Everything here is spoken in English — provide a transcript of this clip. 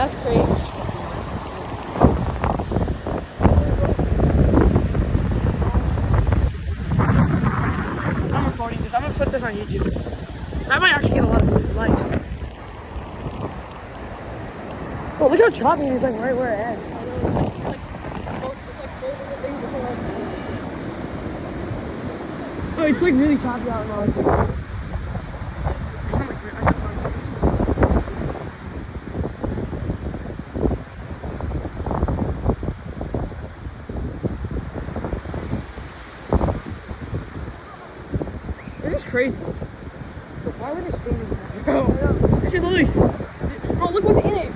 that's crazy. I'm recording this. I'm gonna put this on YouTube. That might actually get a lot of likes. Oh, look how choppy it is, like right where it ends. Oh, it's like really choppy out now. This is crazy. Why were they standing there? Bro, this is loose. Bro, look what's in it.